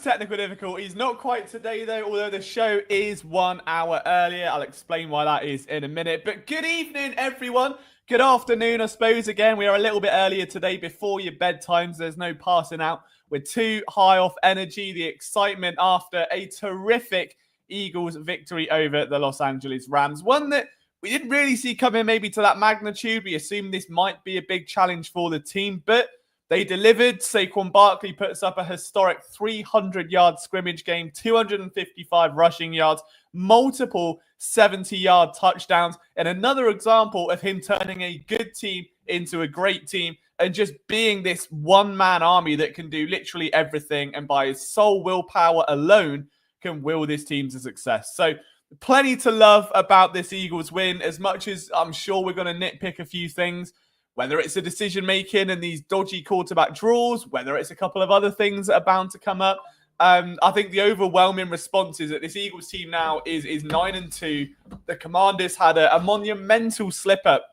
technical difficulties. Not quite today, though, although the show is 1 hour earlier. I'll explain why that is in a minute. But good evening, everyone. Good afternoon, I suppose. Again, we are a little bit earlier today before your bedtimes. There's no passing out. We're too high off energy. The excitement after a terrific Eagles victory over the Los Angeles Rams. One that we didn't really see coming maybe to that magnitude. We assumed this might be a big challenge for the team, but they delivered. Saquon Barkley puts up a historic 300-yard scrimmage game, 255 rushing yards, multiple 70-yard touchdowns, and another example of him turning a good team into a great team and just being this one-man army that can do literally everything and by his sole willpower alone can will this team to success. So plenty to love about this Eagles win, as much as I'm sure we're going to nitpick a few things, whether it's a decision-making and these dodgy quarterback draws, whether it's a couple of other things that are bound to come up. I think the overwhelming response is that this Eagles team now is 9-2. The Commanders had a monumental slip-up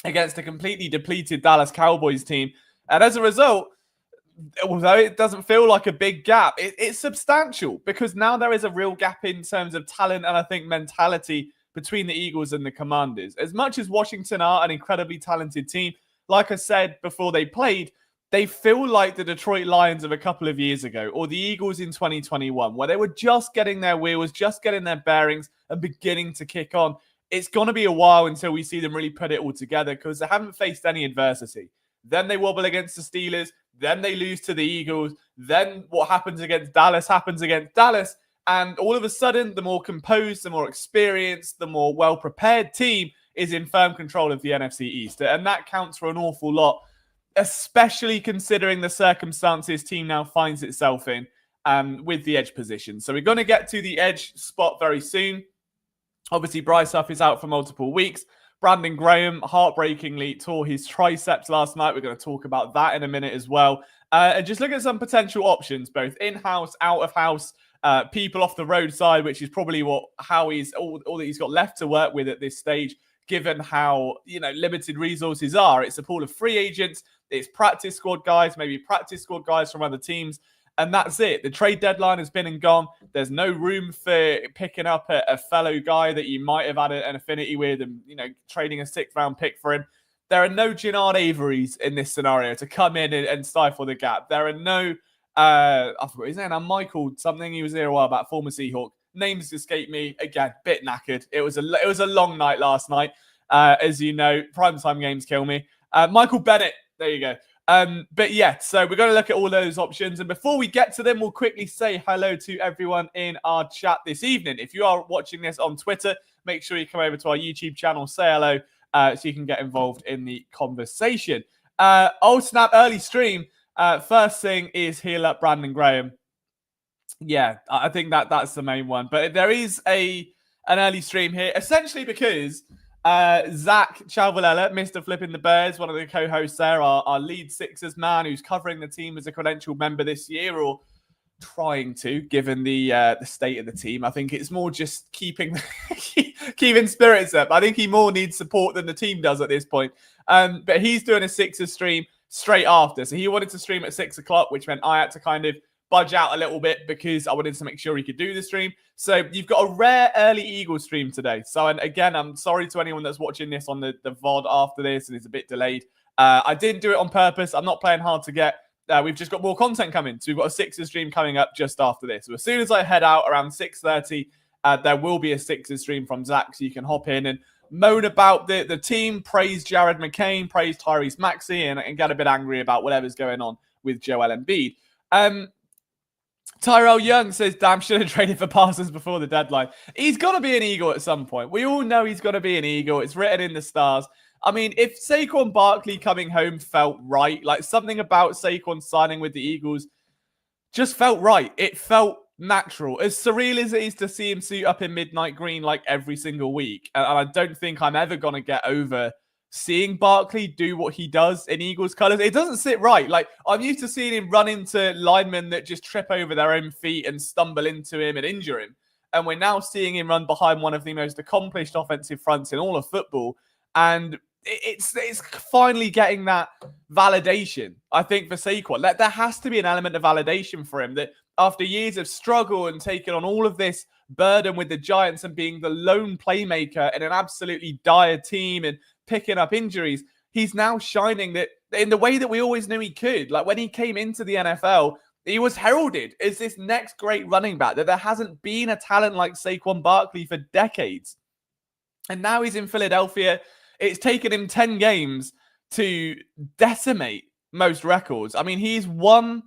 against a completely depleted Dallas Cowboys team. And as a result, although it doesn't feel like a big gap, it's substantial because now there is a real gap in terms of talent and I think mentality between the Eagles and the Commanders. As much as Washington are an incredibly talented team, like I said before they played, they feel like the Detroit Lions of a couple of years ago or the Eagles in 2021, where they were just getting their wheels, just getting their bearings and beginning to kick on. It's going to be a while until we see them really put it all together because they haven't faced any adversity. Then they wobble against the Steelers. Then they lose to the Eagles. Then what happens against Dallas happens against Dallas. And all of a sudden, the more composed, the more experienced, the more well-prepared team is in firm control of the NFC East. And that counts for an awful lot, especially considering the circumstances team now finds itself in with the edge position. So we're going to get to the edge spot very soon. Obviously, Bryce Huff is out for multiple weeks. Brandon Graham heartbreakingly tore his triceps last night. We're going to talk about that in a minute as well. And just look at some potential options, both in-house, out-of-house, people off the roadside, which is probably how he's all that he's got left to work with at this stage, given how limited resources are. It's a pool of free agents, it's practice squad guys, maybe practice squad guys from other teams, and that's it. The trade deadline has been and gone. There's no room for picking up a fellow guy that you might have had an affinity with and trading a 6th round pick for him. There are no Jannard Averys in this scenario to come in and stifle the gap. There are no I forgot his name now, Michael something. He was here a while back, former Seahawk. Names escape me again. Bit knackered. It was a long night last night. As you know, primetime games kill me. Michael Bennett. There you go. But yeah, so we're going to look at all those options. And before we get to them, we'll quickly say hello to everyone in our chat this evening. If you are watching this on Twitter, make sure you come over to our YouTube channel, say hello, so you can get involved in the conversation. Old Snap early stream. First thing is heal up Brandon Graham. Yeah, I think that's the main one. But there is an early stream here, essentially because Zach Chalvalella, Mr. Flipping the Birds, one of the co-hosts there, our lead Sixers man who's covering the team as a credentialed member this year, or trying to, given the state of the team. I think it's more just keeping spirits up. I think he more needs support than the team does at this point. But he's doing a Sixers stream straight after. So he wanted to stream at 6 o'clock, which meant I had to kind of budge out a little bit because I wanted to make sure he could do the stream. So you've got a rare early Eagles stream today. So, and again, I'm sorry to anyone that's watching this on the VOD after this and it's a bit delayed. I didn't do it on purpose. I'm not playing hard to get. We've just got more content coming. So we've got a Sixers stream coming up just after this. So as soon as I head out around 6:30, there will be a Sixers stream from Zach, so you can hop in and moan about the team, praise Jared McCain, praise Tyrese Maxey, and get a bit angry about whatever's going on with Joel Embiid. Tyrell Young says, damn, should have traded for Parsons before the deadline. He's got to be an Eagle at some point. We all know he's got to be an Eagle. It's written in the stars. I mean, if Saquon Barkley coming home felt right, like something about Saquon signing with the Eagles just felt right. It felt natural. As surreal as it is to see him suit up in midnight green like every single week, and I don't think I'm ever going to get over seeing Barkley do what he does in Eagles colors. It doesn't sit right. Like, I'm used to seeing him run into linemen that just trip over their own feet and stumble into him and injure him. And we're now seeing him run behind one of the most accomplished offensive fronts in all of football. And it's finally getting that validation, I think, for Saquon. There has to be an element of validation for him that after years of struggle and taking on all of this burden with the Giants and being the lone playmaker in an absolutely dire team and picking up injuries, he's now shining that in the way that we always knew he could. Like when he came into the NFL, he was heralded as this next great running back, that there hasn't been a talent like Saquon Barkley for decades. And now he's in Philadelphia. It's taken him 10 games to decimate most records. I mean, he's one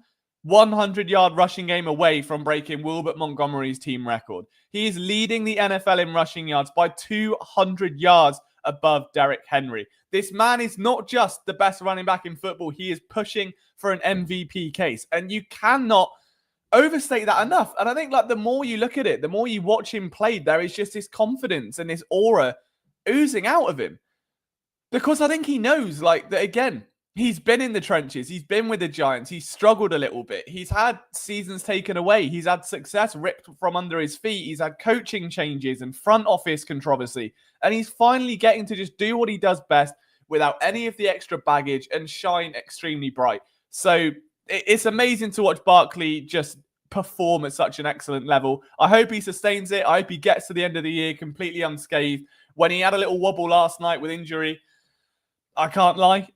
100-yard rushing game away from breaking Wilbert Montgomery's team record. He is leading the NFL in rushing yards by 200 yards above Derrick Henry. This man is not just the best running back in football. He is pushing for an MVP case. And you cannot overstate that enough. And I think like the more you look at it, the more you watch him play, there is just this confidence and this aura oozing out of him. Because I think he knows like that, again, he's been in the trenches. He's been with the Giants. He's struggled a little bit. He's had seasons taken away. He's had success ripped from under his feet. He's had coaching changes and front office controversy. And he's finally getting to just do what he does best without any of the extra baggage and shine extremely bright. So it's amazing to watch Barkley just perform at such an excellent level. I hope he sustains it. I hope he gets to the end of the year completely unscathed. When he had a little wobble last night with injury, I can't lie.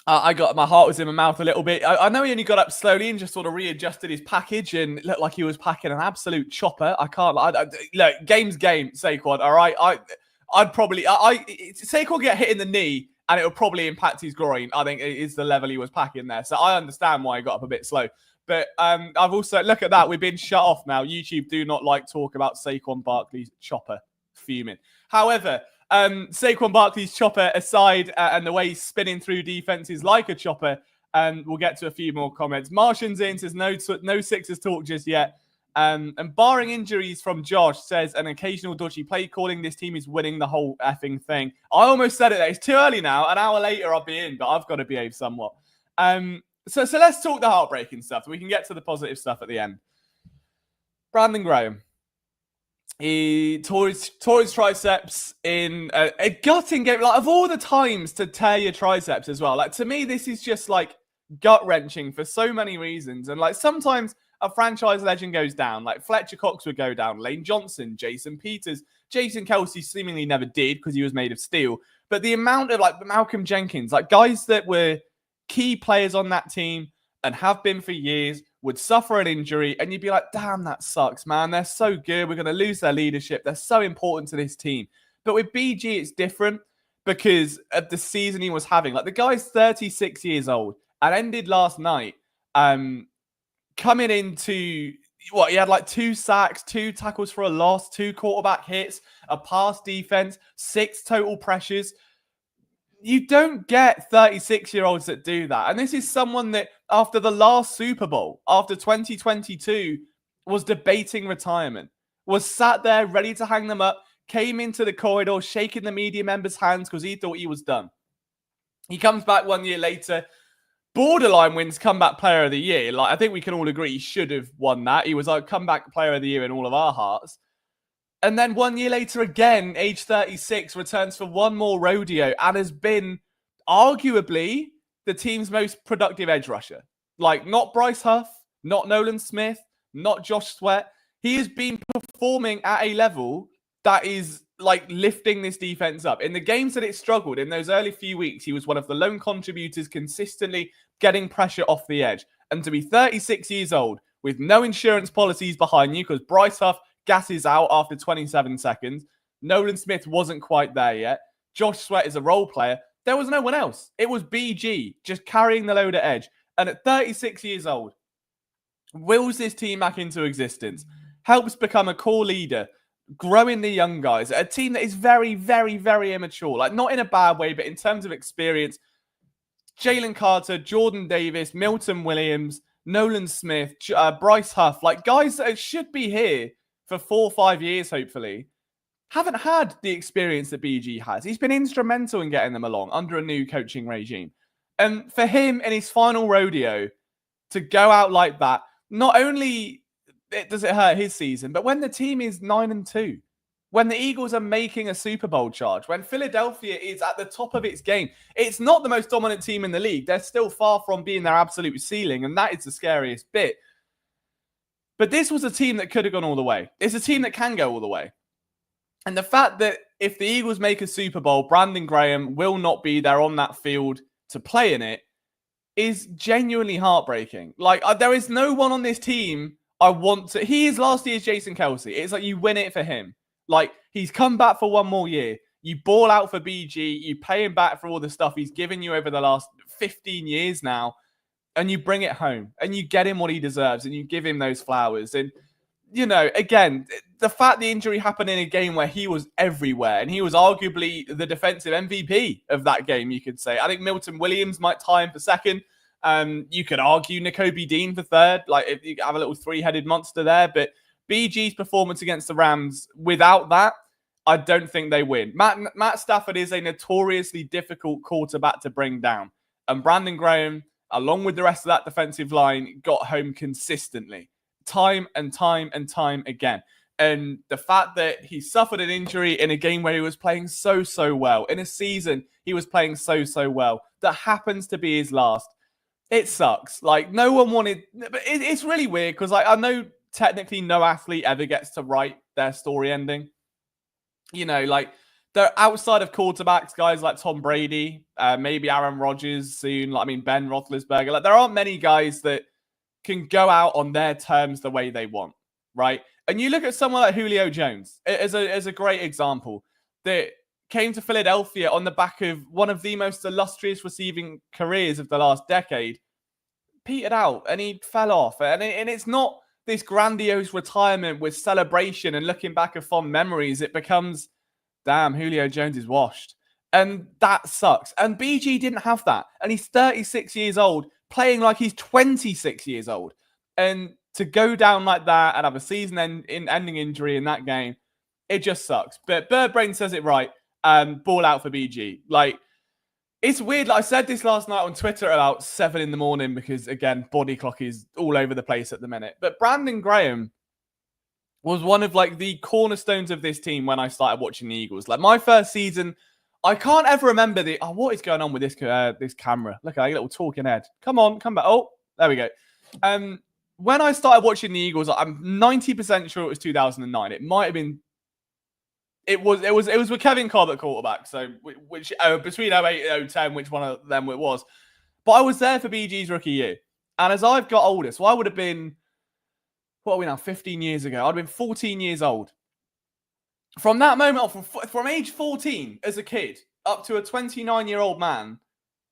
I got my heart was in my mouth a little bit. I know he only got up slowly and just sort of readjusted his package and looked like he was packing an absolute chopper. I can't lie. Look, game's game, Saquon. All right, I'd probably Saquon get hit in the knee and it would probably impact his groin. I think it is the level he was packing there. So I understand why he got up a bit slow. But I've also look at that. We've been shut off now. YouTube do not like talk about Saquon Barkley's chopper. Fuming. However, Saquon Barkley's chopper aside, and the way he's spinning through defenses like a chopper, we'll get to a few more comments. Martian's in says no Sixers talk just yet. And barring injuries from Josh, says an occasional dodgy play calling, this team is winning the whole effing thing. I almost said it there. It's too early now. An hour later, I'll be in, but I've got to behave somewhat. So let's talk the heartbreaking stuff. We can get to the positive stuff at the end. Brandon Graham. He tore his triceps in a gutting game. Like, of all the times to tear your triceps as well. Like, to me, this is just, like, gut-wrenching for so many reasons. And, like, sometimes a franchise legend goes down. Like, Fletcher Cox would go down. Lane Johnson, Jason Peters. Jason Kelsey seemingly never did because he was made of steel. But the amount of, like, Malcolm Jenkins, like, guys that were key players on that team and have been for years, would suffer an injury, and you'd be like, damn, that sucks, man. They're so good. We're going to lose their leadership. They're so important to this team. But with BG, it's different because of the season he was having. Like, the guy's 36 years old and ended last night coming into, he had like 2 sacks, 2 tackles for a loss, 2 quarterback hits, a pass defense, 6 total pressures. You don't get 36-year-olds that do that. And this is someone that, after the last Super Bowl, after 2022, was debating retirement, was sat there ready to hang them up, came into the corridor, shaking the media members' hands because he thought he was done. He comes back 1 year later, borderline wins Comeback Player of the Year. Like, I think we can all agree he should have won that. He was like Comeback Player of the Year in all of our hearts. And then 1 year later again, age 36, returns for one more rodeo and has been arguably the team's most productive edge rusher. Like, not Bryce Huff, not Nolan Smith, not Josh Sweat. He has been performing at a level that is, like, lifting this defense up. In the games that it struggled, in those early few weeks, he was one of the lone contributors consistently getting pressure off the edge. And to be 36 years old with no insurance policies behind you, because Bryce Huff gasses out after 27 seconds. Nolan Smith wasn't quite there yet. Josh Sweat is a role player. There was no one else. It was BG just carrying the load at edge. And at 36 years old, wills this team back into existence, helps become a core leader, growing the young guys, a team that is very, very, very immature. Like, not in a bad way, but in terms of experience, Jalen Carter, Jordan Davis, Milton Williams, Nolan Smith, Bryce Huff, like guys that should be here for 4 or 5 years, hopefully, haven't had the experience that BG has. He's been instrumental in getting them along under a new coaching regime. And for him in his final rodeo to go out like that, not only does it hurt his season, but when the team is 9-2, when the Eagles are making a Super Bowl charge, when Philadelphia is at the top of its game, it's not the most dominant team in the league. They're still far from being their absolute ceiling, and that is the scariest bit. But this was a team that could have gone all the way. It's a team that can go all the way. And the fact that if the Eagles make a Super Bowl, Brandon Graham will not be there on that field to play in it is genuinely heartbreaking. Like, there is no one on this team I want to... He is last year's Jason Kelce. It's like you win it for him. Like, he's come back for one more year. You ball out for BG. You pay him back for all the stuff he's given you over the last 15 years now. And you bring it home. And you get him what he deserves. And you give him those flowers. And, you know, again, the fact the injury happened in a game where he was everywhere. And he was arguably the defensive MVP of that game, you could say. I think Milton Williams might tie him for second. You could argue Nakobe Dean for third. Like, if you have a little three-headed monster there. But BG's performance against the Rams, without that, I don't think they win. Matt Stafford is a notoriously difficult quarterback to bring down. And Brandon Graham, along with the rest of that defensive line, got home consistently. Time and time and time again. And the fact that he suffered an injury in a game where he was playing so well, in a season he was playing so well, that happens to be his last. It sucks. Like, no one wanted... But it's really weird because, like, I know technically no athlete ever gets to write their story ending. You know, like, they're outside of quarterbacks, guys like Tom Brady, maybe Aaron Rodgers soon. Like, I mean, Ben Roethlisberger. Like, there aren't many guys that can go out on their terms the way they want, right? And you look at someone like Julio Jones as a great example that came to Philadelphia on the back of one of the most illustrious receiving careers of the last decade, petered out, and he fell off. And it's not this grandiose retirement with celebration and looking back at fond memories. It becomes, damn, Julio Jones is washed. And that sucks. And BG didn't have that. And he's 36 years old, playing like he's 26 years old. And to go down like that and have a season-ending injury in that game, it just sucks. But Birdbrain says it right. Ball out for BG. Like, it's weird. Like, I said this last night on Twitter about 7 a.m. because, again, body clock is all over the place at the minute. But Brandon Graham was one of, like, the cornerstones of this team when I started watching the Eagles. Like, my first season, I can't ever remember what is going on with this camera? Look at that little talking head. Come on, come back. Oh, there we go. When I started watching the Eagles, I'm 90% sure it was 2009. It might have been... It was with Kevin Cobb at quarterback. So which between 08 and 010, which one of them it was. But I was there for BG's rookie year. And as I've got older, so I would have been, what are we now, 15 years ago. I'd have been 14 years old. From that moment on, from age 14 as a kid up to a 29-year-old man,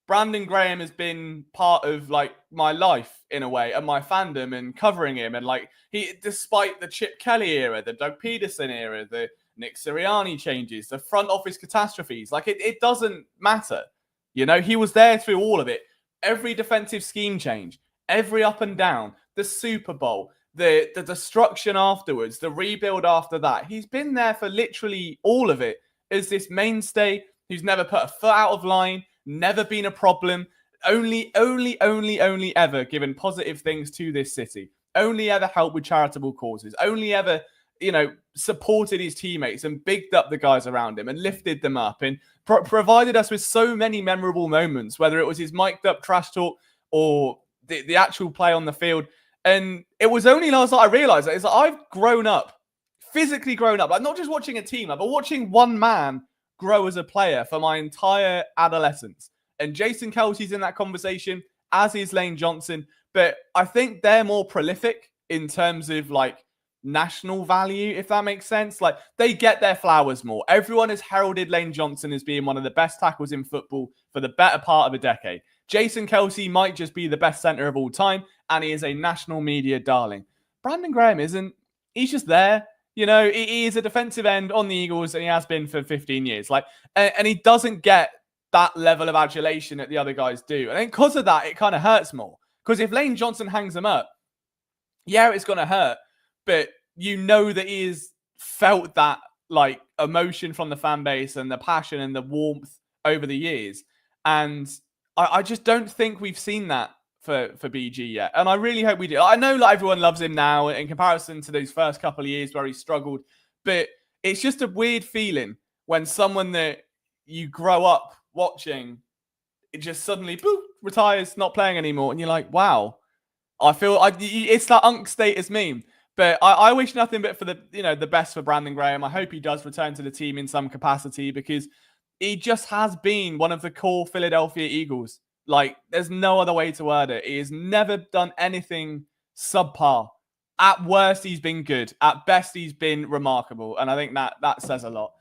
Brandon Graham has been part of, like, my life in a way, and my fandom, and covering him. And, like, he, despite the Chip Kelly era, the Doug Peterson era, the Nick Sirianni changes, the front office catastrophes, like, it doesn't matter. You know, he was there through all of it. Every defensive scheme change, every up and down, the Super Bowl, the destruction afterwards, the rebuild after that. He's been there for literally all of it as this mainstay who's never put a foot out of line, never been a problem, only ever given positive things to this city, only ever helped with charitable causes, only ever, you know, supported his teammates and bigged up the guys around him and lifted them up and provided us with so many memorable moments, whether it was his mic'd up trash talk or the actual play on the field. And it was only last night I realized that, is that I've grown up, physically grown up, like not just watching a team, but watching one man grow as a player for my entire adolescence. And Jason Kelce's in that conversation, as is Lane Johnson. But I think they're more prolific in terms of, like, national value, if that makes sense. Like, they get their flowers more. Everyone has heralded Lane Johnson as being one of the best tackles in football for the better part of a decade. Jason Kelce might just be the best center of all time, and he is a national media darling. Brandon Graham isn't. He's just there. You know, he is a defensive end on the Eagles, and he has been for 15 years. Like, and he doesn't get that level of adulation that the other guys do. And because of that, it kind of hurts more. Because if Lane Johnson hangs him up, yeah, it's going to hurt. But you know that he has felt that, like, emotion from the fan base and the passion and the warmth over the years. And I just don't think we've seen that for BG yet. And I really hope we do. I know, like, everyone loves him now in comparison to those first couple of years where he struggled. But it's just a weird feeling when someone that you grow up watching, it just suddenly, boop, retires, not playing anymore. And you're like, wow. I feel it's that Unk status meme. But I wish nothing but for the best for Brandon Graham. I hope he does return to the team in some capacity because he just has been one of the core Philadelphia Eagles. Like, there's no other way to word it. He has never done anything subpar. At worst, he's been good. At best, he's been remarkable. And I think that says a lot.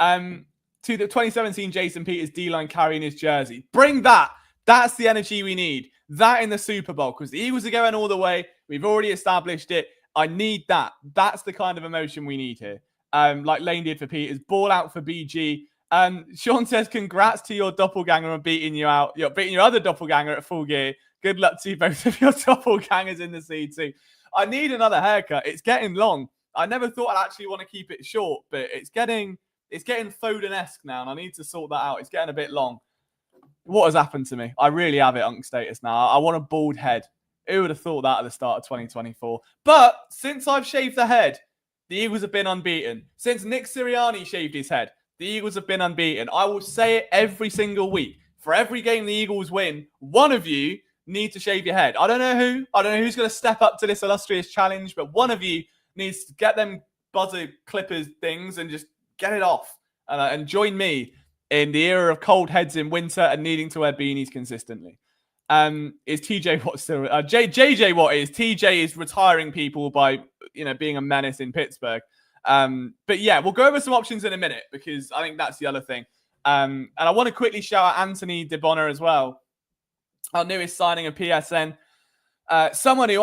To the 2017 Jason Peters D-line carrying his jersey. Bring that. That's the energy we need. That in the Super Bowl, because the Eagles are going all the way. We've already established it. I need that. That's the kind of emotion we need here. Like Lane did for Peters. Ball out for BG. Sean says, congrats to your doppelganger on beating you out. You're beating your other doppelganger at full gear. Good luck to both of your doppelgangers in the C2. I need another haircut. It's getting long. I never thought I'd actually want to keep it short, but it's getting Foden-esque now, and I need to sort that out. It's getting a bit long. What has happened to me? I really have it Unk status now. I want a bald head. Who would have thought that at the start of 2024? But since I've shaved the head, the Eagles have been unbeaten. Since Nick Sirianni shaved his head, the Eagles have been unbeaten. I will say it every single week. For every game the Eagles win, one of you need to shave your head. I don't know who. I don't know who's going to step up to this illustrious challenge, but one of you needs to get them buzzer clippers things and just get it off. And join me in the era of cold heads in winter and needing to wear beanies consistently. Is TJ Watt still... JJ Watt is. TJ is retiring people by, being a menace in Pittsburgh. But yeah, we'll go over some options in a minute because I think that's the other thing. And I want to quickly shout out Anthony DeBonner as well. Our newest signing of PSN. Someone who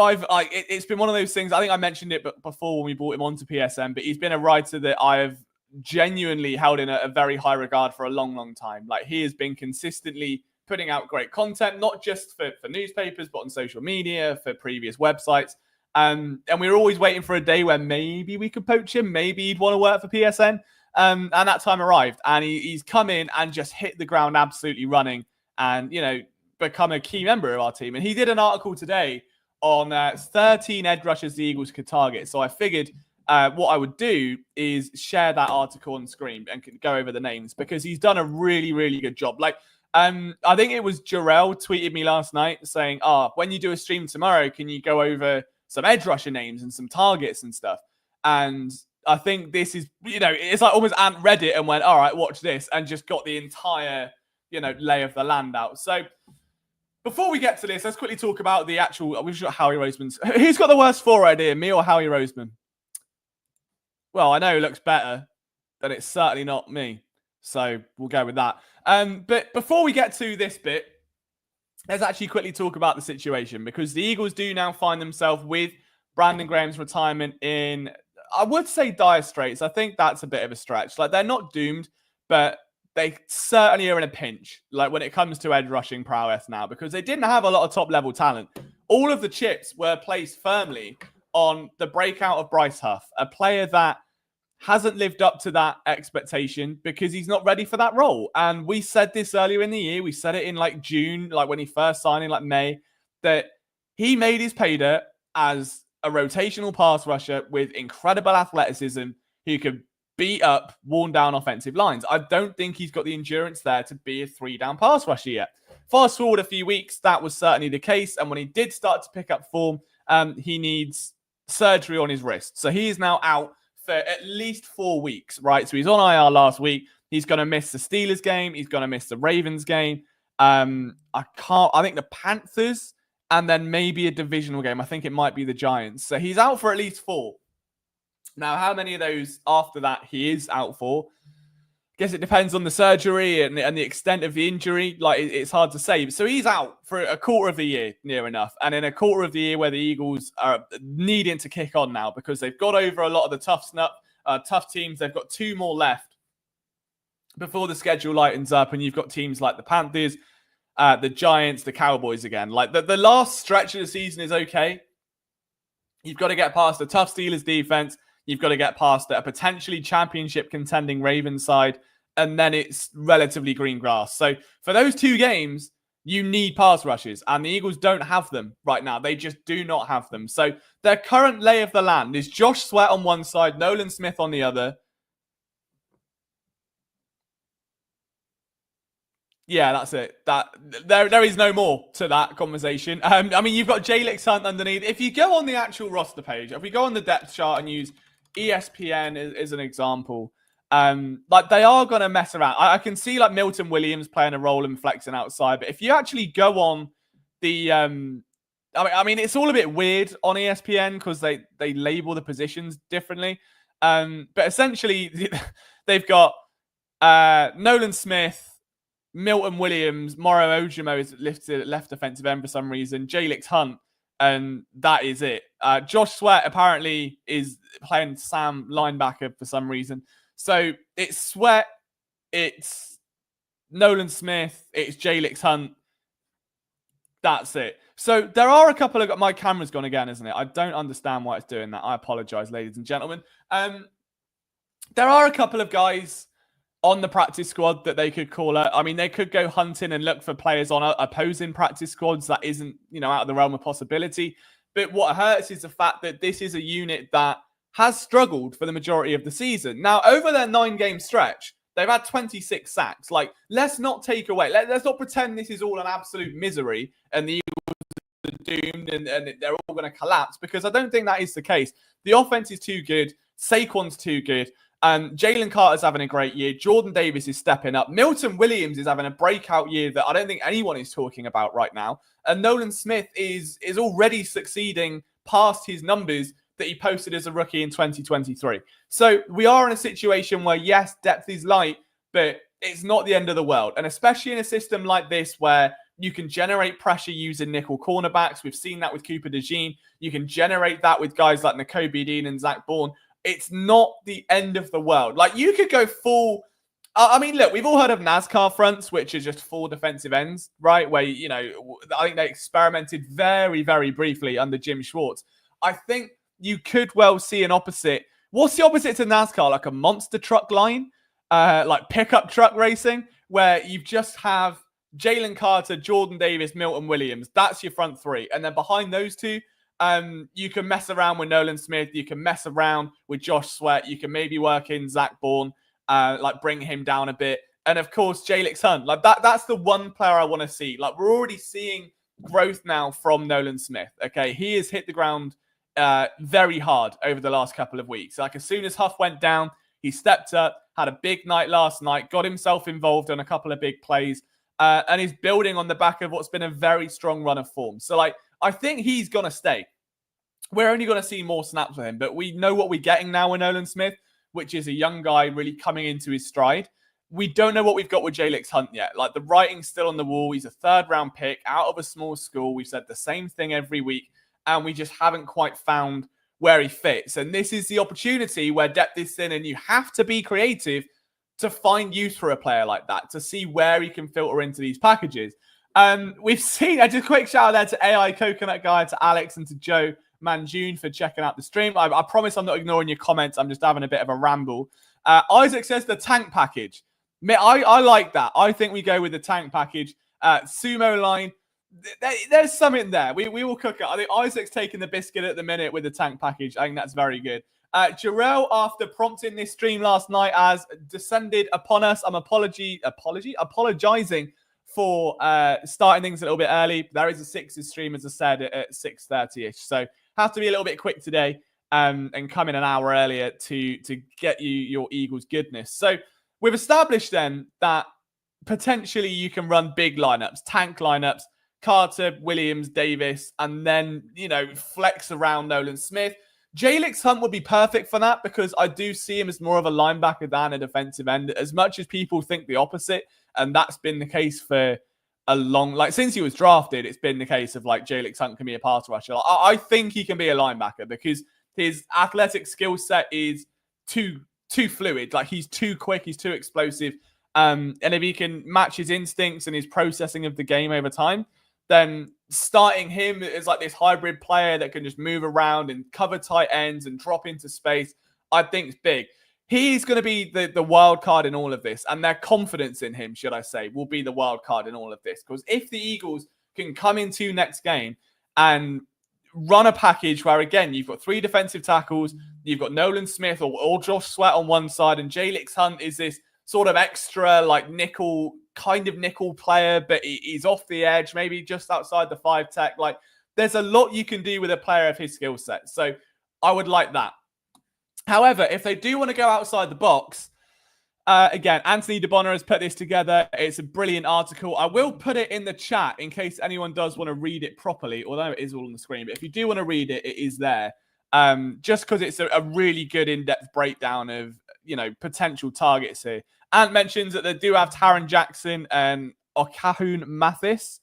it's been one of those things, I think I mentioned it before when we brought him onto PSN, but he's been a writer that I have genuinely held in a very high regard for a long, long time. Like, he has been consistently putting out great content, not just for newspapers, but on social media, for previous websites. And we were always waiting for a day where maybe we could poach him, maybe he'd want to work for PSN. And that time arrived, and he's come in and just hit the ground absolutely running and, become a key member of our team. And he did an article today on 13 edge rushers the Eagles could target. So I figured what I would do is share that article on screen and go over the names because he's done a really, really good job. Like, I think it was Jarrell tweeted me last night saying, when you do a stream tomorrow, can you go over some edge rusher names and some targets and stuff? And I think this is, it's like almost Ant read it and went, all right, watch this, and just got the entire, lay of the land out. So before we get to this, let's quickly talk about the actual, we've got Howie Roseman's. Who's got the worst four idea, me or Howie Roseman? Well, I know he looks better, but it's certainly not me. So we'll go with that. But before we get to this bit, let's actually quickly talk about the situation because the Eagles do now find themselves with Brandon Graham's retirement in, I would say, dire straits. I think that's a bit of a stretch. Like, they're not doomed, but they certainly are in a pinch, like when it comes to edge rushing prowess now, because they didn't have a lot of top-level talent. All of the chips were placed firmly on the breakout of Bryce Huff, a player that hasn't lived up to that expectation because he's not ready for that role. And we said this earlier in the year. We said it in like June, like when he first signed in like May, that he made his pay dirt as a rotational pass rusher with incredible athleticism who could beat up worn down offensive lines. I don't think he's got the endurance there to be a 3-down pass rusher yet. Fast forward a few weeks, that was certainly the case. And when he did start to pick up form, he needs surgery on his wrist. So he is now out for at least 4 weeks, right? So he's on IR last week. He's going to miss the Steelers game. He's going to miss the Ravens game. I think the Panthers and then maybe a divisional game. I think it might be the Giants. So he's out for at least 4. Now, how many of those after that he is out for? I guess it depends on the surgery and the extent of the injury. Like, it's hard to say. So he's out for a quarter of the year, near enough. And in a quarter of the year where the Eagles are needing to kick on now because they've got over a lot of the tough teams. They've got 2 more left before the schedule lightens up. And you've got teams like the Panthers, the Giants, the Cowboys again. Like, the last stretch of the season is okay. You've got to get past the tough Steelers defense. You've got to get past a potentially championship contending Ravens side, and then it's relatively green grass. So for those 2 games, you need pass rushes, and the Eagles don't have them right now. They just do not have them. So their current lay of the land is Josh Sweat on one side, Nolan Smith on the other. Yeah, that's it. There is no more to that conversation. I mean, you've got Jalix Hunt underneath. If you go on the actual roster page, if we go on the depth chart and use ESPN as an example, like they are going to mess around. I can see like Milton Williams playing a role and flexing outside, but if you actually go on the, I mean, it's all a bit weird on ESPN because they label the positions differently. But essentially, they've got Nolan Smith, Milton Williams, Moro Ojimo is lifted at left defensive end for some reason, Jalix Hunt, and that is it. Josh Sweat apparently is playing Sam linebacker for some reason. So it's Sweat, it's Nolan Smith, it's Jalix Hunt. That's it. So there are a couple of... My camera's gone again, isn't it? I don't understand why it's doing that. I apologize, ladies and gentlemen. There are a couple of guys on the practice squad that they could call up. I mean, they could go hunting and look for players on opposing practice squads. That isn't, out of the realm of possibility. But what hurts is the fact that this is a unit that has struggled for the majority of the season. Now, over their 9-game stretch, they've had 26 sacks. Like, let's not take away. Let's not pretend this is all an absolute misery and the Eagles are doomed and they're all going to collapse, because I don't think that is the case. The offense is too good. Saquon's too good. Jalen Carter's having a great year. Jordan Davis is stepping up. Milton Williams is having a breakout year that I don't think anyone is talking about right now. And Nolan Smith is already succeeding past his numbers that he posted as a rookie in 2023. So we are in a situation where, yes, depth is light, but it's not the end of the world. And especially in a system like this where you can generate pressure using nickel cornerbacks. We've seen that with Cooper DeJean. You can generate that with guys like Nakobe Dean and Zach Bourne. It's not the end of the world. Like, you could go full... I mean, look, we've all heard of NASCAR fronts, which are just full defensive ends, right? Where, I think they experimented very, very briefly under Jim Schwartz. I think you could well see an opposite. What's the opposite to NASCAR? Like a monster truck line? Like pickup truck racing? Where you just have Jalen Carter, Jordan Davis, Milton Williams. That's your front three. And then behind those two, you can mess around with Nolan Smith. You can mess around with Josh Sweat. You can maybe work in Zach Bourne, like bring him down a bit. And of course, Jalix Hunt. Like that's the one player I want to see. Like, we're already seeing growth now from Nolan Smith. Okay, he has hit the ground very hard over the last couple of weeks. Like, as soon as Huff went down, he stepped up, had a big night last night, got himself involved on a couple of big plays, and he's building on the back of what's been a very strong run of form. So, like, I think he's going to stay. We're only going to see more snaps with him, but we know what we're getting now with Nolan Smith, which is a young guy really coming into his stride. We don't know what we've got with Jalix Hunt yet. Like, the writing's still on the wall. He's a third-round pick out of a small school. We've said the same thing every week, and we just haven't quite found where he fits. And this is the opportunity where depth is thin, and you have to be creative to find use for a player like that, to see where he can filter into these packages. We've seen, just a quick shout out there to AI Coconut Guy, to Alex, and to Joe Manjune for checking out the stream. I promise I'm not ignoring your comments. I'm just having a bit of a ramble. Isaac says the tank package. I like that. I think we go with the tank package. Sumo line. There's something there. We will cook it. I think Isaac's taking the biscuit at the minute with the tank package. I think that's very good. Jarrell, after prompting this stream last night, has descended upon us. I'm apologizing for starting things a little bit early. There is a Sixers stream, as I said, at 6:30ish. So have to be a little bit quick today and come in an hour earlier to get you your Eagles goodness. So we've established then that potentially you can run big lineups, tank lineups, Carter, Williams, Davis, and then, flex around Nolan Smith. Jalix Hunt would be perfect for that, because I do see him as more of a linebacker than a defensive end, as much as people think the opposite. And that's been the case for a long, since he was drafted, it's been the case of Jalix Hunt can be a pass rusher. I think he can be a linebacker because his athletic skill set is too fluid. Like, he's too quick, he's too explosive. And if he can match his instincts and his processing of the game over time, then starting him as this hybrid player that can just move around and cover tight ends and drop into space, I think is big. He's going to be the wild card in all of this, and their confidence in him, should I say, will be the wild card in all of this. Because if the Eagles can come into next game and run a package where, again, you've got 3 defensive tackles, you've got Nolan Smith or Josh Sweat on one side, and Jalix Hunt is this sort of extra like nickel player, but he's off the edge, maybe just outside the 5 tech. Like there's a lot you can do with a player of his skill set. So I would like that. However, if they do want to go outside the box, again, Anthony DeBonner has put this together. It's a brilliant article. I will put it in the chat in case anyone does want to read it properly, although it is all on the screen. But if you do want to read it, it is there. Just because it's a really good in-depth breakdown of, potential targets here. Ant mentions that they do have Taron Jackson and Okahun Mathis.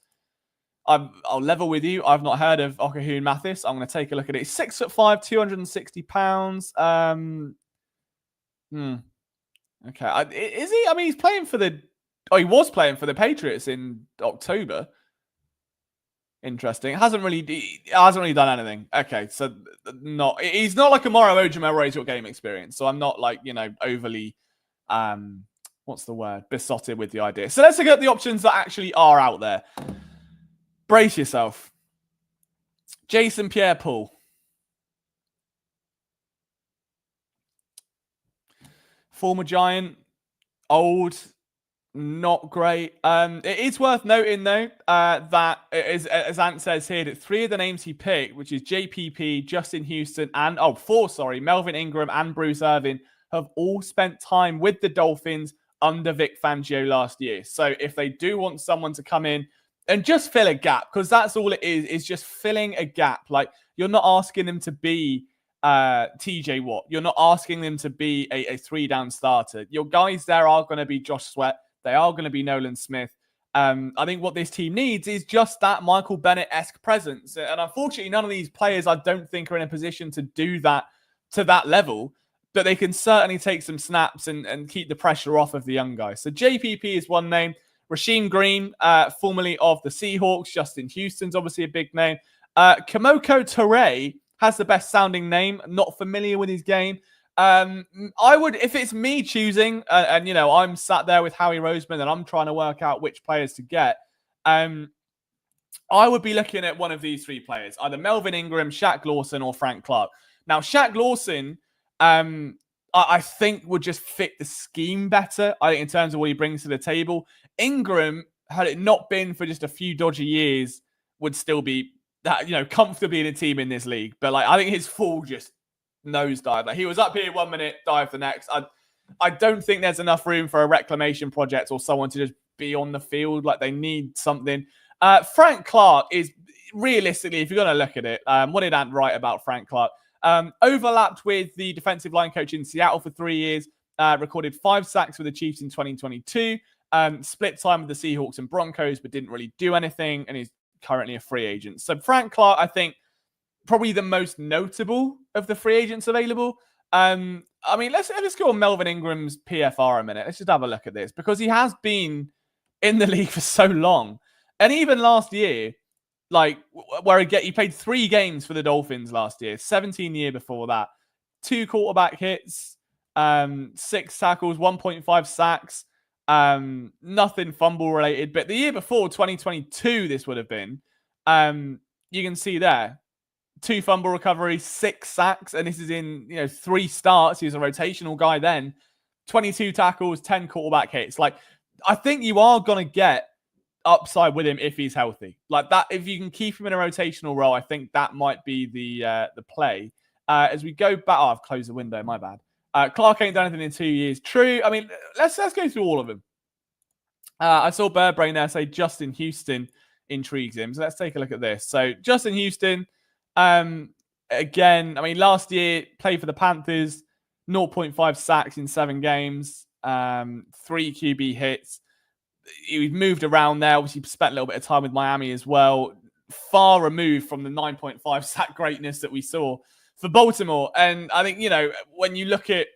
I'll level with you. I've not heard of Okahun Mathis. I'm going to take a look at it. He's 6'5", 260 pounds. Okay. Is he? I mean, he's playing for the... Oh, he was playing for the Patriots in October. Interesting. Hasn't really done anything. Okay, so he's not like Amaro Ojemore's got game experience. So I'm not like, overly, what's the word? Besotted with the idea. So let's look at the options that actually are out there. Brace yourself. Jason Pierre-Paul. Former Giant. Old. Not great. It is worth noting, though, that, as Ant says here, that 3 of the names he picked, which is JPP, Justin Houston, and, Melvin Ingram and Bruce Irvin, have all spent time with the Dolphins under Vic Fangio last year. So if they do want someone to come in and just fill a gap, because that's all it is just filling a gap. Like, you're not asking them to be TJ Watt. You're not asking them to be a 3-down starter. Your guys there are going to be Josh Sweat. They are going to be Nolan Smith. I think what this team needs is just that Michael Bennett-esque presence. And unfortunately, none of these players, I don't think, are in a position to do that to that level. But they can certainly take some snaps and keep the pressure off of the young guys. So JPP is one name. Rasheem Green, formerly of the Seahawks. Justin Houston's obviously a big name. Kamoko Toure has the best sounding name. Not familiar with his game. I would, if it's me choosing, and I'm sat there with Howie Roseman and I'm trying to work out which players to get, I would be looking at one of these 3 players, either Melvin Ingram, Shaq Lawson, or Frank Clark. Now, Shaq Lawson, I think would just fit the scheme better, I think, in terms of what he brings to the table. Ingram, had it not been for just a few dodgy years, would still be that, comfortably in a team in this league. But I think his fall just nosedive. Like, he was up here 1 minute, dive the next. I don't think there's enough room for a reclamation project or someone to just be on the field. Like, they need something. Frank Clark is, realistically, if you're going to look at it, what did Ant write about Frank Clark? Overlapped with the defensive line coach in Seattle for 3 years, recorded 5 sacks with the Chiefs in 2022, split time with the Seahawks and Broncos, but didn't really do anything, and he's currently a free agent. So Frank Clark, I think, probably the most notable of the free agents available. Let's go on Melvin Ingram's PFR a minute. Let's just have a look at this, because he has been in the league for so long. And even last year, he played 3 games for the Dolphins last year, 17 year before that, 2 quarterback hits, 6 tackles, 1.5 sacks, nothing fumble related. But the year before, 2022, this would have been, you can see there, 2 fumble recoveries, 6 sacks, and this is in 3 starts. He was a rotational guy then. 22 tackles, 10 quarterback hits. I think you are going to get upside with him if he's healthy. Like that, if you can keep him in a rotational role, I think that might be the play. As we go back, I've closed the window. My bad. Clark ain't done anything in 2 years. True. I mean, let's go through all of them. I saw Birdbrain there say Justin Houston intrigues him. So let's take a look at this. So Justin Houston. Again, I mean, last year played for the Panthers, 0.5 sacks in 7 games, 3 QB hits. He moved around there. Obviously, spent a little bit of time with Miami as well. Far removed from the 9.5 sack greatness that we saw for Baltimore. And I think, when you look at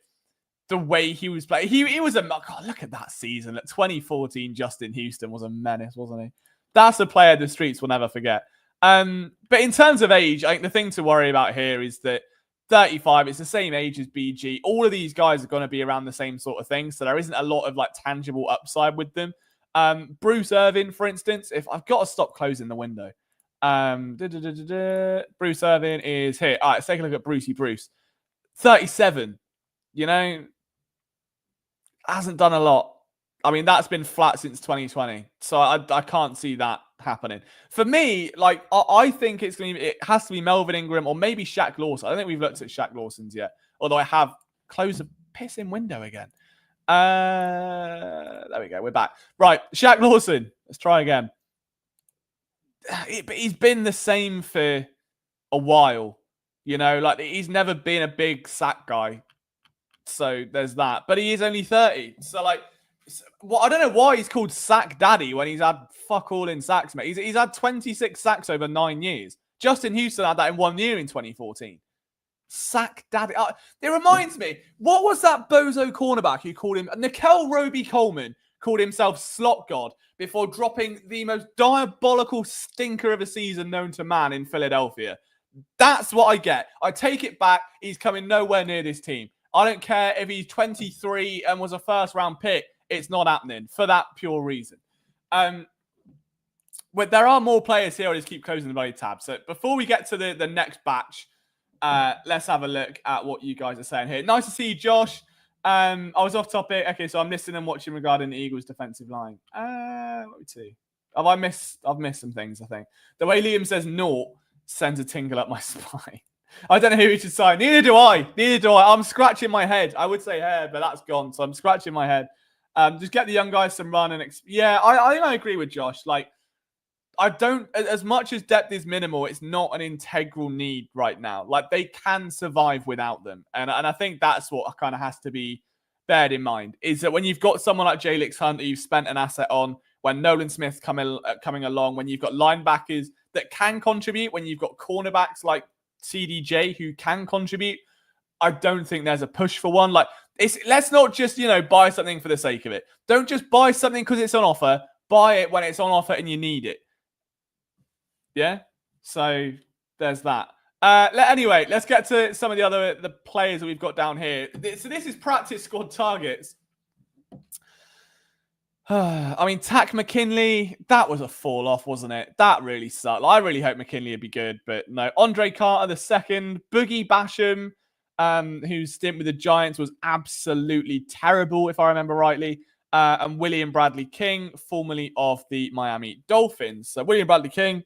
the way he was playing, he was look at that season. At 2014, Justin Houston was a menace, wasn't he? That's a player the streets will never forget. But in terms of age, I think the thing to worry about here is that 35, it's the same age as BG. All of these guys are going to be around the same sort of thing. So there isn't a lot of tangible upside with them. Bruce Irvin, for instance, if I've got to stop closing the window. Bruce Irvin is here. All right, let's take a look at Brucey Bruce. 37, hasn't done a lot. I mean, that's been flat since 2020. So I can't see that happening. For me, like, I think it has to be Melvin Ingram or maybe Shaq Lawson. I don't think we've looked at Shaq Lawson's yet. Although I have closed the pissing window again. There we go. We're back. Right. Shaq Lawson. Let's try again. He's been the same for a while. You know, like, he's never been a big sack guy. So there's that. But he is only 30. So, like, well, I don't know why he's called Sack Daddy when he's had fuck all in sacks, mate. He's had 26 sacks over 9 years. Justin Houston had that in 1 year in 2014. Sack Daddy. It reminds me, what was that bozo cornerback who called him? Nickel Roby-Coleman called himself Slot God before dropping the most diabolical stinker of a season known to man in Philadelphia. That's what I get. I take it back. He's coming nowhere near this team. I don't care if he's 23 and was a first-round pick. It's not happening for that pure reason. But there are more players here. I'll just keep closing the bloody tab. So before we get to the next batch, let's have a look at what you guys are saying here. Nice to see you, Josh. I was off topic. Okay, so I'm listening and watching regarding the Eagles' defensive line. What we see? I've missed some things, I think. The way Liam says naught sends a tingle up my spine. I don't know who we should sign. Neither do I. I'm scratching my head. I would say hair, but that's gone. So I'm scratching my head. Just get the young guys some run. I think I agree with Josh. Like, I don't, as much as depth is minimal, it's not an integral need right now. Like, they can survive without them. And I think that's what kind of has to be bared in mind, is that when you've got someone like Jalix Hunt that you've spent an asset on, when Nolan Smith's coming along, when you've got linebackers that can contribute, when you've got cornerbacks like CDJ who can contribute, I don't think there's a push for one. Like, let's not just, buy something for the sake of it. Don't just buy something because it's on offer. Buy it when it's on offer and you need it. Yeah? So there's that. Anyway, let's get to some of the players that we've got down here. So this is practice squad targets. I mean, Tack McKinley, that was a fall off, wasn't it? That really sucked. I really hope McKinley would be good, but no. Andre Carter the second, Boogie Basham, whose stint with the Giants was absolutely terrible, if I remember rightly, and William Bradley King, formerly of the Miami Dolphins. So William Bradley King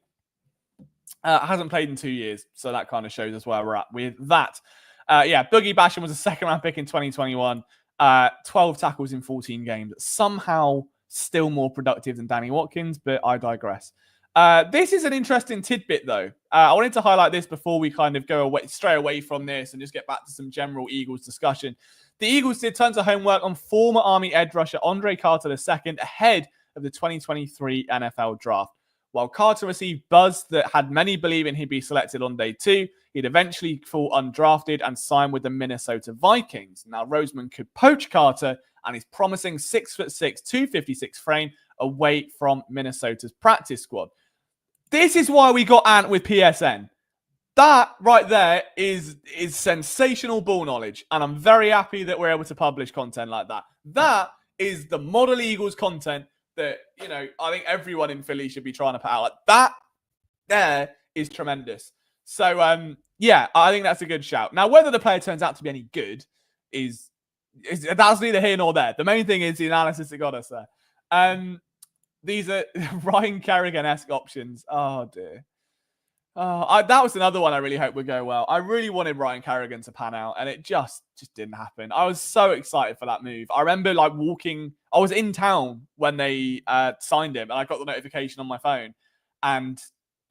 hasn't played in 2 years, so that kind of shows us where we're at with that. Boogie Basham was a second-round pick in 2021. 12 tackles in 14 games. Somehow still more productive than Danny Watkins, but I digress. This is an interesting tidbit, though. I wanted to highlight this before we kind of go straight away from this and just get back to some general Eagles discussion. The Eagles did tons of homework on former Army edge rusher Andre Carter II ahead of the 2023 NFL Draft. While Carter received buzz that had many believing he'd be selected on day 2, he'd eventually fall undrafted and sign with the Minnesota Vikings. Now, Roseman could poach Carter and his promising 6'6", 256 frame away from Minnesota's practice squad. This is why we got Ant with PSN. That right there is sensational ball knowledge, and I'm very happy that we're able to publish content like that. That is the model Eagles content that, I think everyone in Philly should be trying to put out. Like, that there is tremendous. So, I think that's a good shout. Now, whether the player turns out to be any good is that's neither here nor there. The main thing is the analysis that got us there. These are Ryan Kerrigan-esque options. Oh, dear. That was another one I really hope would go well. I really wanted Ryan Kerrigan to pan out, and it just didn't happen. I was so excited for that move. I remember I was in town when they signed him, and I got the notification on my phone, and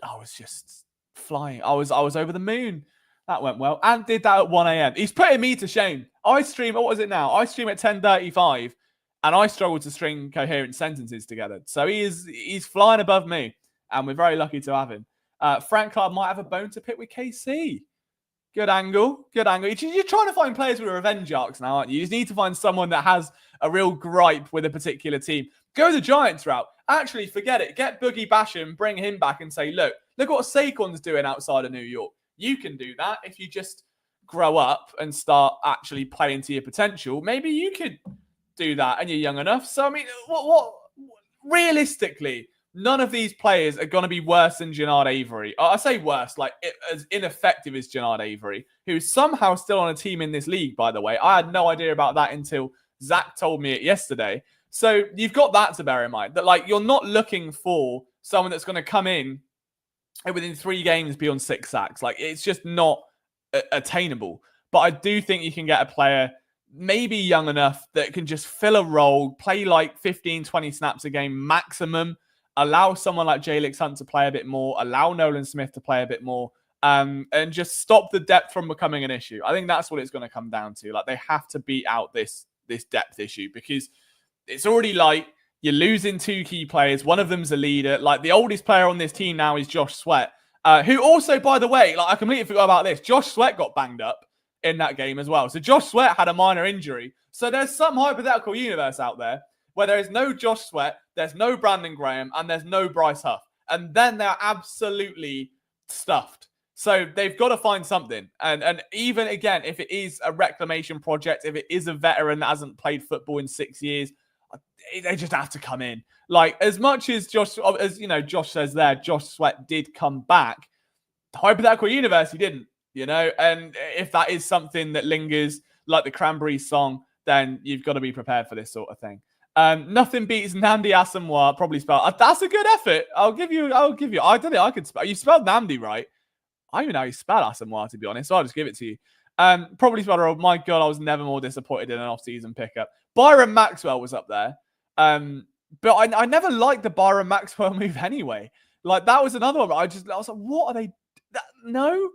I was just flying. I was over the moon. That went well. And did that at 1 a.m. He's putting me to shame. I stream, what was it now? I stream at 10:35, and I struggle to string coherent sentences together. So he's flying above me, and we're very lucky to have him. Frank Clark might have a bone to pick with KC. Good angle. You're trying to find players with revenge arcs now, aren't you? You just need to find someone that has a real gripe with a particular team. Go the Giants route. Actually, forget it. Get Boogie Basham, bring him back and say, look what Saquon's doing outside of New York. You can do that if you just grow up and start actually playing to your potential. Maybe you could do that and you're young enough. So, I mean, what realistically, none of these players are going to be worse than Jannard Avery. I say worse, like as ineffective as Jannard Avery, who's somehow still on a team in this league, by the way. I had no idea about that until Zach told me it yesterday. So you've got that to bear in mind, that like you're not looking for someone that's going to come in and within 3 games be on 6 sacks. Like it's just not attainable. But I do think you can get a player maybe young enough that can just fill a role, play like 15, 20 snaps a game maximum, allow someone like Jalix Hunt to play a bit more, allow Nolan Smith to play a bit more, and just stop the depth from becoming an issue. I think that's what it's going to come down to. Like they have to beat out this depth issue because it's already like you're losing 2 key players. One of them's a leader. Like the oldest player on this team now is Josh Sweat, who also, by the way, like I completely forgot about this. Josh Sweat got banged up in that game as well. So Josh Sweat had a minor injury. So there's some hypothetical universe out there where there is no Josh Sweat, there's no Brandon Graham, and there's no Bryce Huff. And then they're absolutely stuffed. So they've got to find something. And even, again, if it is a reclamation project, if it is a veteran that hasn't played football in 6 years, they just have to come in. Like, as much as Josh says there, Josh Sweat did come back, the hypothetical universe, he didn't. And if that is something that lingers like the Cranberries song, then you've got to be prepared for this sort of thing. Nothing beats Namdi Asamoah, probably spelled. That's a good effort. I'll give you. I don't think I could spell. You spelled Namdi right. I don't even know how you spell Asamoah, to be honest. So I'll just give it to you. Probably spelled wrong. My God, I was never more disappointed in an off-season pickup. Byron Maxwell was up there. But I never liked the Byron Maxwell move anyway. Like, that was another one. I was like, what are they? No.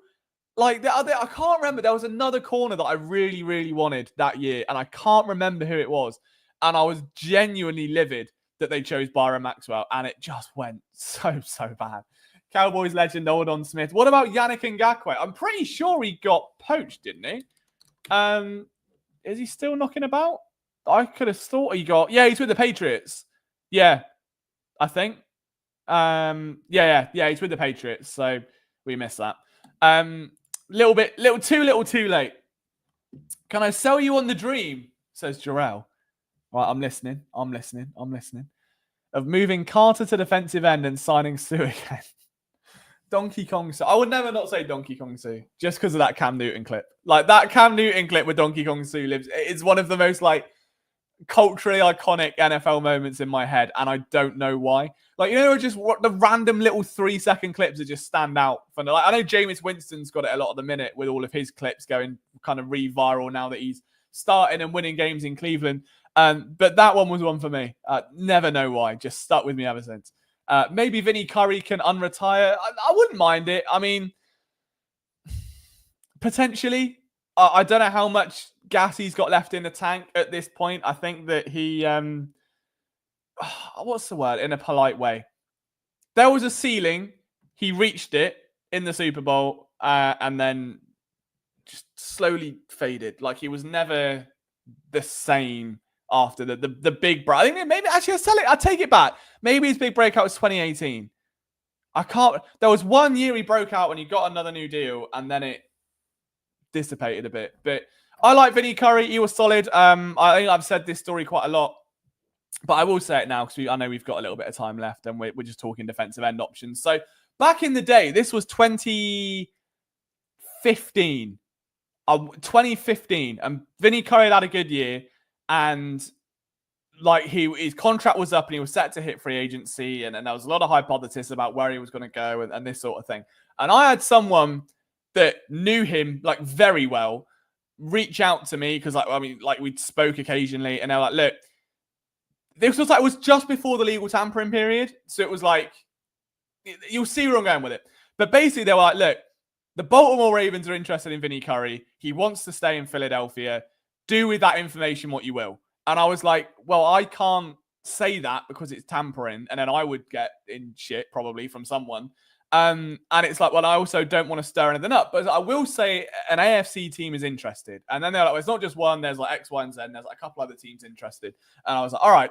Like, I can't remember. There was another corner that I really, really wanted that year, and I can't remember who it was. And I was genuinely livid that they chose Byron Maxwell, and it just went so bad. Cowboys legend Oldon Smith. What about Yannick Ngakoue? I'm pretty sure he got poached, didn't he? Is he still knocking about? I could have thought he got... Yeah, he's with the Patriots. Yeah, I think. Yeah, he's with the Patriots, so we missed that. Little too late. Can I sell you on the dream? Says Jarrell. Right, I'm listening. Of moving Carter to defensive end and signing Sue again. Donkey Kong Sue. I would never not say Donkey Kong Sue just because of that Cam Newton clip. Like, that Cam Newton clip with Donkey Kong Sue lives. It's one of the most, like, culturally iconic NFL moments in my head, and I don't know why. Like, just what the random little 3-second clips that just stand out. Like, I know Jameis Winston's got it a lot of the minute with all of his clips going kind of re-viral now that he's starting and winning games in Cleveland. But that one was one for me. Never know why. Just stuck with me ever since. Maybe Vinny Curry can unretire. I wouldn't mind it. I mean, potentially. I don't know how much gas he's got left in the tank at this point. I think that he... what's the word? In a polite way. There was a ceiling. He reached it in the Super Bowl and then just slowly faded. Like, he was never the same after the big break. I think maybe actually I'll take it back. Maybe his big breakout was 2018. There was 1 year he broke out when he got another new deal, and then it dissipated a bit. But I like Vinny Curry. He was solid. I think I've said this story quite a lot, but I will say it now because I know we've got a little bit of time left, and we're just talking defensive end options. So back in the day, this was 2015. 2015, and Vinny Curry had a good year, and like his contract was up and he was set to hit free agency, and there was a lot of hypothesis about where he was going to go and this sort of thing. And I had someone that knew him like very well reach out to me because we spoke occasionally, and they were like, look, this was it was just before the legal tampering period, so it was like, you'll see where I'm going with it. But basically they were like, look, the Baltimore Ravens are interested in Vinny Curry. He wants to stay in Philadelphia. Do with that information what you will. And I was like, well, I can't say that because it's tampering, and then I would get in shit probably from someone. And it's like, well, I also don't want to stir anything up. But I will say an AFC team is interested. And then they're like, well, it's not just one. There's like X, Y, and Z. And there's like a couple other teams interested. And I was like, all right,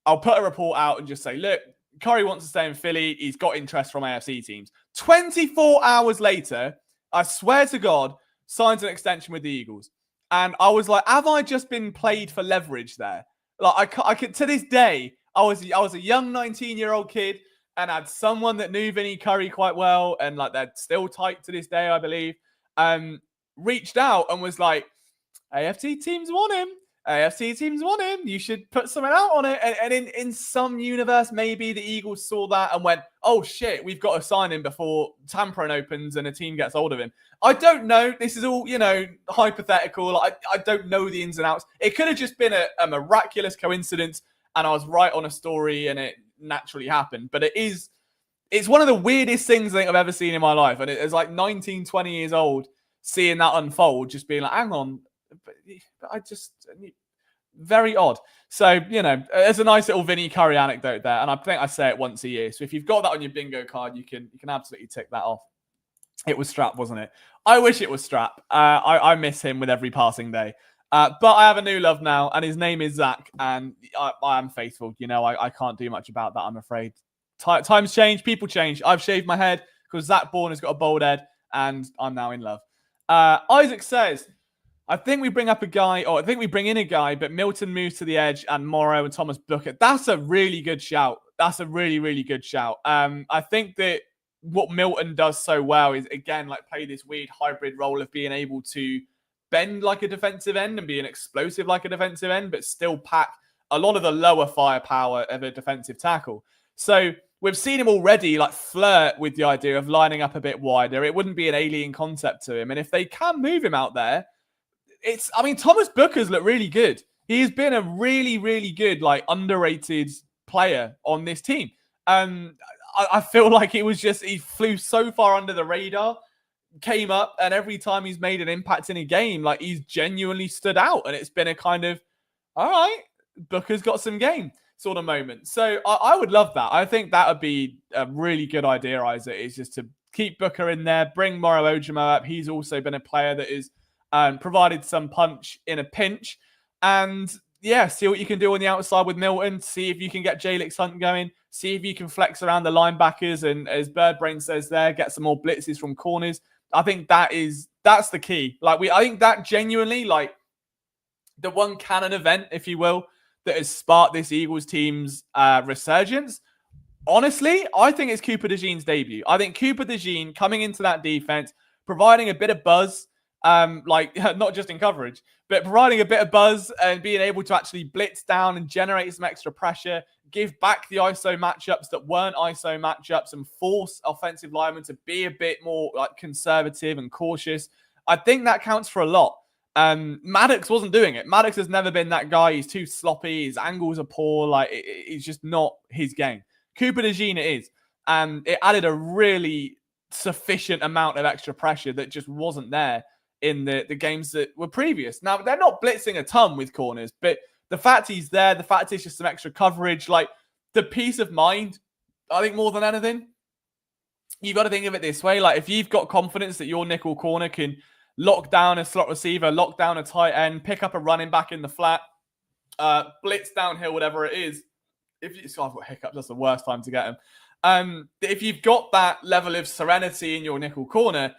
I'll put a report out and just say, look, Curry wants to stay in Philly. He's got interest from AFC teams. 24 hours later, I swear to God, signs an extension with the Eagles. And I was like, have I just been played for leverage there? Like, I could, to this day, I was a young 19-year-old kid and had someone that knew Vinny Curry quite well, and like they're still tight to this day, I believe, reached out and was like, AFC teams want him. AFC teams want him. You should put something out on it. And in some universe, maybe the Eagles saw that and went, oh shit, we've got to sign him before tampering opens and a team gets hold of him. I don't know. This is all, hypothetical. I don't know the ins and outs. It could have just been a miraculous coincidence and I was right on a story and it naturally happened. But it's one of the weirdest things I think I've ever seen in my life. And it's like 19, 20 years old, seeing that unfold, just being like, hang on, but I just, very odd. So, there's a nice little Vinny Curry anecdote there. And I think I say it once a year. So if you've got that on your bingo card, you can absolutely tick that off. It was Strap, wasn't it? I wish it was Strap. I miss him with every passing day. But I have a new love now, and his name is Zach, and I am faithful. I can't do much about that, I'm afraid. Times change, people change. I've shaved my head because Zach Bourne has got a bald head, and I'm now in love. Isaac says, I think we bring in a guy, but Milton moves to the edge and Morrow and Thomas Booker. That's a really good shout. That's a really, really good shout. I think that what Milton does so well is, again, like play this weird hybrid role of being able to bend like a defensive end and being explosive like a defensive end, but still pack a lot of the lower firepower of a defensive tackle. So we've seen him already like flirt with the idea of lining up a bit wider. It wouldn't be an alien concept to him. And if they can move him out there, Thomas Booker's looked really good. He's been a really, really good, like underrated player on this team. I feel like he flew so far under the radar, came up, and every time he's made an impact in a game, like he's genuinely stood out. And it's been a kind of, all right, Booker's got some game sort of moment. So I would love that. I think that would be a really good idea, Isaac, is just to keep Booker in there, bring Moro Ojomo up. He's also been a player that is provided some punch in a pinch. And yeah, see what you can do on the outside with Milton. See if you can get Jalix Hunt going. See if you can flex around the linebackers. And as Birdbrain says there, get some more blitzes from corners. I think that's the key. I think that genuinely, like the one canon event, if you will, that has sparked this Eagles team's resurgence. Honestly, I think it's Cooper DeJean's debut. I think Cooper DeJean coming into that defense, providing a bit of buzz, not just in coverage, but providing a bit of buzz and being able to actually blitz down and generate some extra pressure, give back the ISO matchups that weren't ISO matchups and force offensive linemen to be a bit more like conservative and cautious. I think that counts for a lot. Maddox wasn't doing it. Maddox has never been that guy. He's too sloppy. His angles are poor. It's just not his game. Cooper DeJean it is. And it added a really sufficient amount of extra pressure that just wasn't there in the games that were previous. Now, they're not blitzing a ton with corners, but the fact he's there, the fact it's just some extra coverage, like the peace of mind, I think more than anything, you've got to think of it this way. Like if you've got confidence that your nickel corner can lock down a slot receiver, lock down a tight end, pick up a running back in the flat, blitz downhill, whatever it is. I've got hiccups, that's the worst time to get them. If you've got that level of serenity in your nickel corner,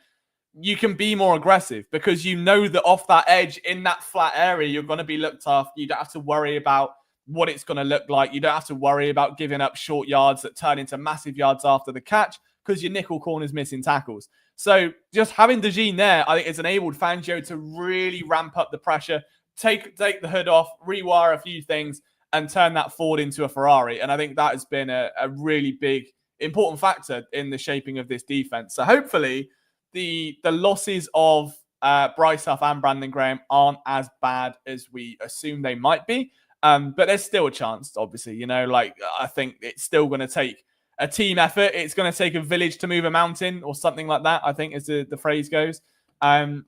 you can be more aggressive because you know that off that edge in that flat area, you're going to be looked after. You don't have to worry about what it's going to look like. You don't have to worry about giving up short yards that turn into massive yards after the catch because your nickel corner's missing tackles. So just having DeJean there, I think it's enabled Fangio to really ramp up the pressure, take the hood off, rewire a few things, and turn that Ford into a Ferrari. And I think that has been a really big, important factor in the shaping of this defense. So hopefully the losses of Bryce Huff and Brandon Graham aren't as bad as we assume they might be. But there's still a chance, obviously. I think it's still going to take a team effort. It's going to take a village to move a mountain or something like that, I think, as the phrase goes. I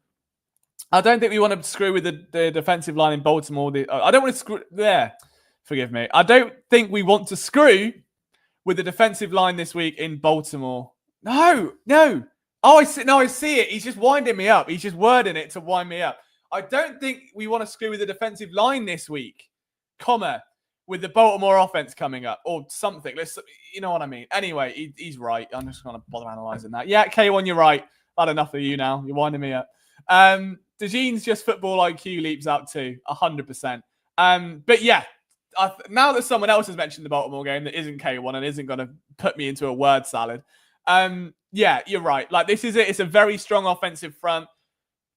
don't think we want to screw with the defensive line in Baltimore. I don't want to screw there. Forgive me. I don't think we want to screw with the defensive line this week in Baltimore. No. Oh, I see it. He's just winding me up. He's just wording it to wind me up. I don't think we want to screw with the defensive line this week, with the Baltimore offense coming up or something. You know what I mean? Anyway, he's right. I'm just going to bother analysing that. Yeah, K1, you're right. I've had enough of you now. You're winding me up. DeJean's just football IQ leaps out too, 100%. But yeah, now that someone else has mentioned the Baltimore game that isn't K1 and isn't going to put me into a word salad, yeah, you're right. Like this is it. It's a very strong offensive front.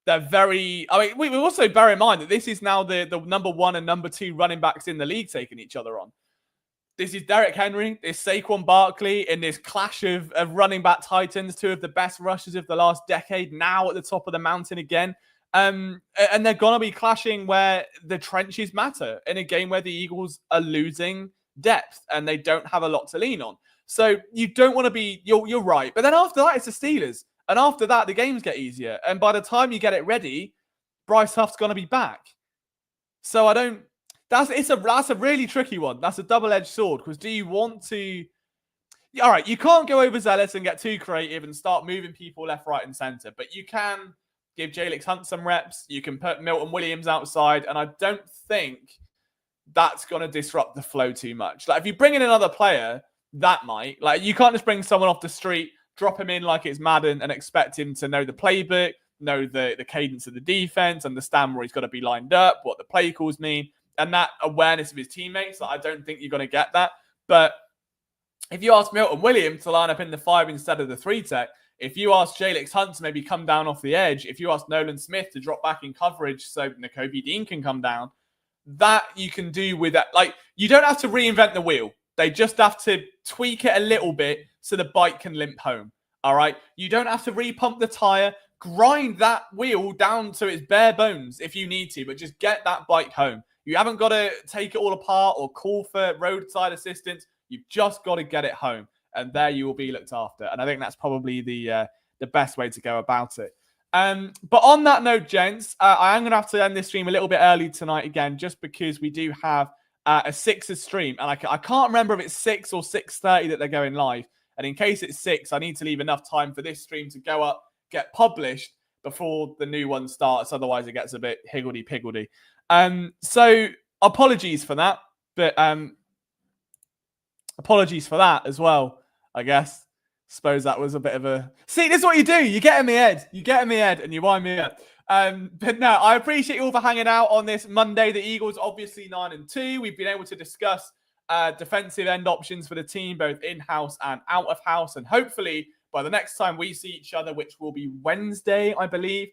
They're very. I mean, we also bear in mind that this is now the number 1 and number 2 running backs in the league taking each other on. This is Derrick Henry, this Saquon Barkley in this clash of running back titans, 2 of the best rushers of the last decade, now at the top of the mountain again. And they're going to be clashing where the trenches matter in a game where the Eagles are losing depth and they don't have a lot to lean on. So you don't want to be, you're right. But then after that, it's the Steelers. And after that, the games get easier. And by the time you get it ready, Bryce Huff's going to be back. So I don't, that's a really tricky one. That's a double-edged sword, because do you want to... All right, you can't go overzealous and get too creative and start moving people left, right, and center, but you can give Jalix Hunt some reps. You can put Milton Williams outside, and I don't think that's going to disrupt the flow too much. Like, if you bring in another player, that might. Like, you can't just bring someone off the street, drop him in like it's Madden, and expect him to know the playbook, know the cadence of the defense, understand where he's got to be lined up, what the play calls mean, and that awareness of his teammates. I don't think you're going to get that. But if you ask Milton Williams to line up in the 5 instead of the 3 tech, if you ask Jalix Hunt to maybe come down off the edge, if you ask Nolan Smith to drop back in coverage so Nakobe Dean can come down, that you can do with that. Like, you don't have to reinvent the wheel. They just have to tweak it a little bit so the bike can limp home. All right? You don't have to repump the tire. Grind that wheel down to its bare bones if you need to, but just get that bike home. You haven't got to take it all apart or call for roadside assistance. You've just got to get it home, and there you will be looked after. And I think that's probably the best way to go about it. But on that note, gents, I am going to have to end this stream a little bit early tonight again, just because we do have a 6's stream. And I can't remember if it's 6 or 6:30 that they're going live. And in case it's 6, I need to leave enough time for this stream to go up, get published before the new one starts. Otherwise, it gets a bit higgledy-piggledy. So apologies for that. But apologies for that as well, I guess. Suppose that was a bit of a... See, this is what you do. You get in my head. You get in my head and you wind me up. But no, I appreciate you all for hanging out on this Monday. The Eagles, obviously 9-2. We've been able to discuss defensive end options for the team, both in-house and out of house. And hopefully, by the next time we see each other, which will be Wednesday, I believe,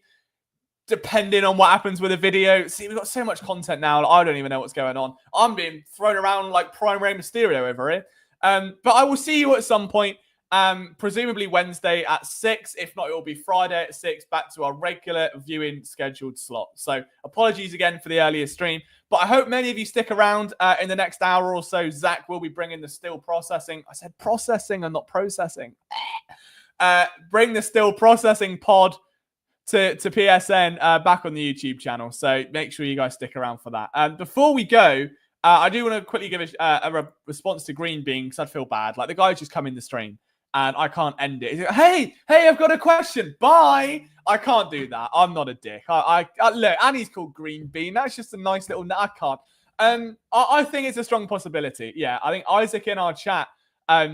depending on what happens with the video. See, we've got so much content now. I don't even know what's going on. I'm being thrown around like Prime Rey Mysterio over here. But I will see you at some point. Presumably Wednesday at 6. If not, it will be Friday at 6, back to our regular viewing scheduled slot. So apologies again for the earlier stream, but I hope many of you stick around in the next hour or so. Zach will be bringing the still processing. I said processing and not processing. Bring the still processing pod to PSN back on the YouTube channel. So make sure you guys stick around for that. Before we go, I do want to quickly give a response to Green Bean, because I feel bad. Like, the guy's just come in the stream and I can't end it. He's like, hey, I've got a question. Bye. I can't do that. I'm not a dick. I look, and he's called Green Bean. That's just a nice little... I can't. I think it's a strong possibility. Yeah, I think Isaac in our chat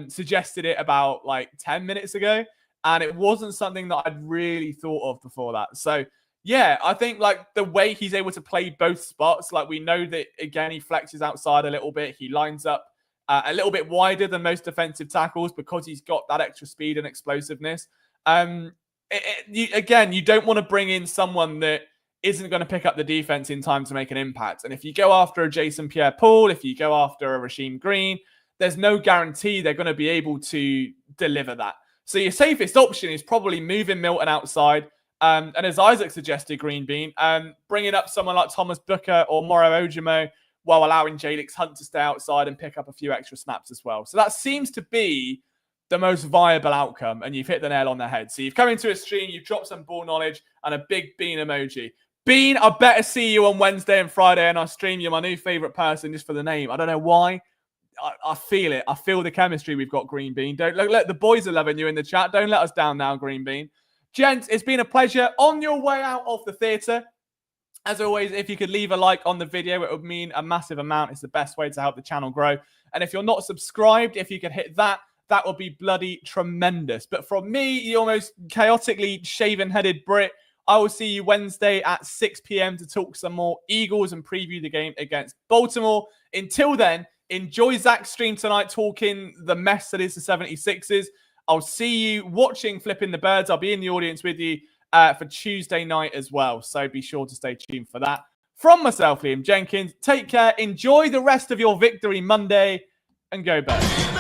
suggested it about like 10 minutes ago, and it wasn't something that I'd really thought of before that. So, yeah, I think like the way he's able to play both spots, like we know that, again, he flexes outside a little bit. He lines up a little bit wider than most defensive tackles because he's got that extra speed and explosiveness. Again, you don't want to bring in someone that isn't going to pick up the defense in time to make an impact. And if you go after a Jason Pierre-Paul, if you go after a Rasheem Green, there's no guarantee they're going to be able to deliver that. So your safest option is probably moving Milton outside. And as Isaac suggested, Green Bean, bringing up someone like Thomas Booker or Moro Ojimo while allowing Jalix Hunt to stay outside and pick up a few extra snaps as well. So that seems to be the most viable outcome, and you've hit the nail on the head. So you've come into a stream, you've dropped some ball knowledge and a big Bean emoji. Bean, I better see you on Wednesday and Friday in our stream. You're my new favourite person just for the name. I don't know why. I feel it. I feel the chemistry we've got, Green Bean. Don't look, the boys are loving you in the chat. Don't let us down now, Green Bean. Gents, it's been a pleasure. On your way out of the theatre, as always, if you could leave a like on the video, it would mean a massive amount. It's the best way to help the channel grow. And if you're not subscribed, if you could hit that, that would be bloody tremendous. But from me, the almost chaotically shaven-headed Brit, I will see you Wednesday at 6 p.m. to talk some more Eagles and preview the game against Baltimore. Until then, enjoy Zach's stream tonight talking the mess that is the 76ers. I'll see you watching Flipping the Birds. I'll be in the audience with you. for Tuesday night as well. So be sure to stay tuned for that. From myself, Liam Jenkins, take care, enjoy the rest of your Victory Monday, and go Birds.